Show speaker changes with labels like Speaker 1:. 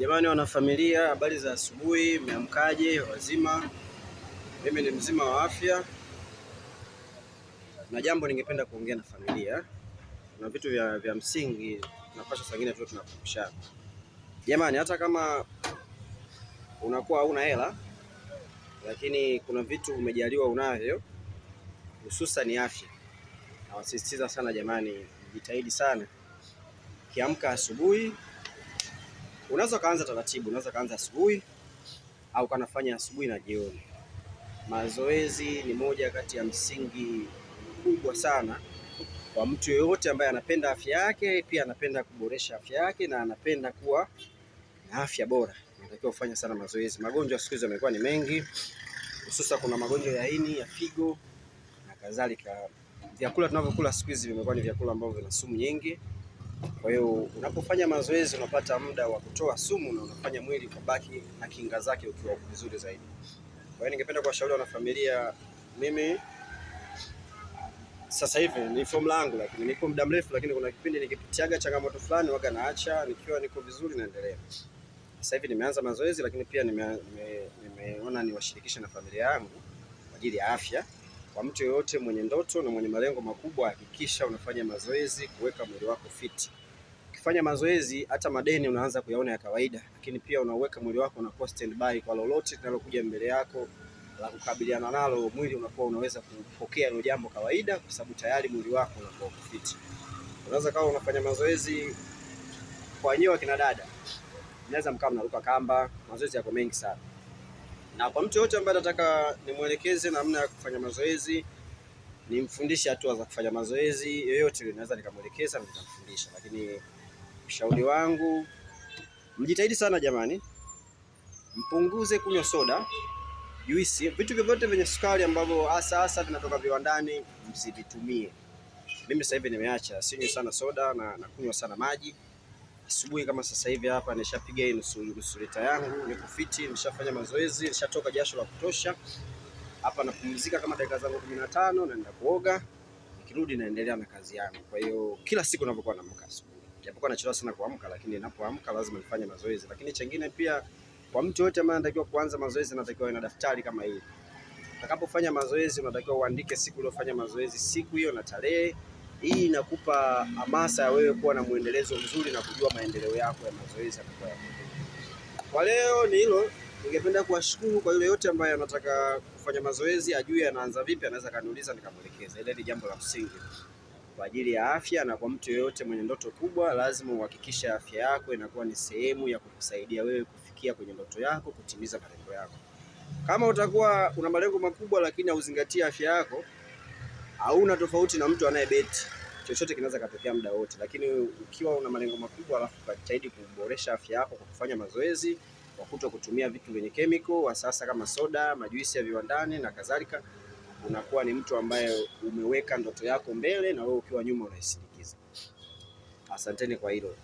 Speaker 1: Jamani wanafamilia, habari za asubuhi, mmeamkaje? Wazima? Mimi ni mzima wa afya, na jambo ningependa kuongea na familia. Kuna vitu vya msingi tunapaswa saa nyingine tu tunakumbushana. Jamani, hata kama unakuwa hauna hela, lakini kuna vitu umejaliwa unavyo, hususan afya. Nawasisitiza sana jamani, jitahidi sana. Kiamka asubuhi, unaweza kaanza taratibu, unaweza kaanza asubuhi au kanafanya asubuhi na jioni. Mazoezi ni moja kati ya msingi kubwa sana kwa mtu yeyote ambaye anapenda afya yake, pia anapenda kuboresha afya yake na anapenda kuwa na afya bora. Unatakiwa kufanya sana mazoezi. Magonjwa siku hizi yamekuwa ni mengi, hususa kuna magonjwa ya ini, ya figo na kadhalika. Vyakula tunavyokula siku hizi vimekuwa ni vyakula ambavyo vina sumu nyingi. Kwa hiyo unapofanya mazoezi unapata muda wa kutoa sumu na unafanya mwili kubaki na kinga zake ukiwa vizuri zaidi. Kwa hiyo ningependa kuwashauri wanafamilia, mimi sasa hivi ni formula yangu, lakini niko muda mrefu, lakini kuna kipindi nikipitiaga changamoto fulani waga naacha, nikiwa niko vizuri naendelea. Sasa hivi nimeanza mazoezi, lakini pia nimeona niwashirikishe na familia yangu kwa ajili ya afya. Kwa mtu yeyote mwenye ndoto na mwenye malengo makubwa, hakikisha unafanya mazoezi kuweka mwili wako fit. Ukifanya mazoezi hata madeni unaanza kuyaona ya kawaida, lakini pia unaweka mwili wako unakuwa standby kwa lolote linalokuja mbele yako la kukabiliana nalo. Mwili unakuwa unaweza kupokea hilo jambo kawaida, kwa sababu tayari mwili wako unakuwa fit. Unaweza kama unafanya mazoezi kwa nyewe kina dada, unaweza mkaa mnaruka kamba, mazoezi yako mengi sana. Na kwa mtu yote ambaye anataka nimwelekeze namna ya kufanya mazoezi, nimfundishe hatua za kufanya mazoezi, yoyote naweza nikamwelekeza na nikamfundisha. Lakini ushauri wangu, mjitahidi sana jamani, mpunguze kunywa soda, juisi, vitu vyovyote vyenye sukari ambavyo hasa vinatoka viwandani msivitumie. Mimi sasa hivi nimeacha, sinywi sana soda na kunywa sana maji. Asubuhi kama sasa hivi hapa nishapiga nusu lita yangu, niko fiti, nishafanya mazoezi, nishatoka jasho la kutosha. Hapa napumzika kama dakika zangu 15, naenda kuoga, nikirudi naendelea na kazi yangu. Kwa hiyo kila siku ninapokuwa naamka asubuhi, japokuwa nachelewa sana kuamka, lakini ninapoamka lazima nifanye mazoezi. Lakini chengine pia, kwa mtu yote ambaye anatakiwa kuanza mazoezi, anatakiwa awe na daftari kama hili. Utakapofanya mazoezi unatakiwa uandike siku uliyofanya mazoezi, siku hiyo na tarehe. Hii inakupa hamasa ya wewe kuwa na muendelezo mzuri na kujua maendeleo yako ya mazoezi yanakuwa. Kwa leo ni hilo. Ningependa kuwashukuru kwa yule yote ambaye anataka kufanya mazoezi, ajue anaanza vipi, anaweza kaniuliza nikamwelekeza. Ile ni jambo la msingi kwa ajili ya afya, na kwa mtu yeyote mwenye ndoto kubwa, lazima uhakikishe afya yako inakuwa ni sehemu ya kukusaidia wewe kufikia kwenye ndoto yako, kutimiza malengo yako. Kama utakuwa una malengo makubwa lakini hauzingatii afya yako, hauna tofauti na mtu anayebeti. Chochote kinaweza katokea muda wote. Lakini ukiwa una malengo makubwa alafu ukajitahidi kuboresha afya yako kwa kufanya mazoezi, kwa kuto kutumia vitu vyenye chemical sasa kama soda, majuisi ya viwandani na kadhalika, unakuwa ni mtu ambaye umeweka ndoto yako mbele na wewe ukiwa nyuma unaisindikiza. Asanteni kwa hilo.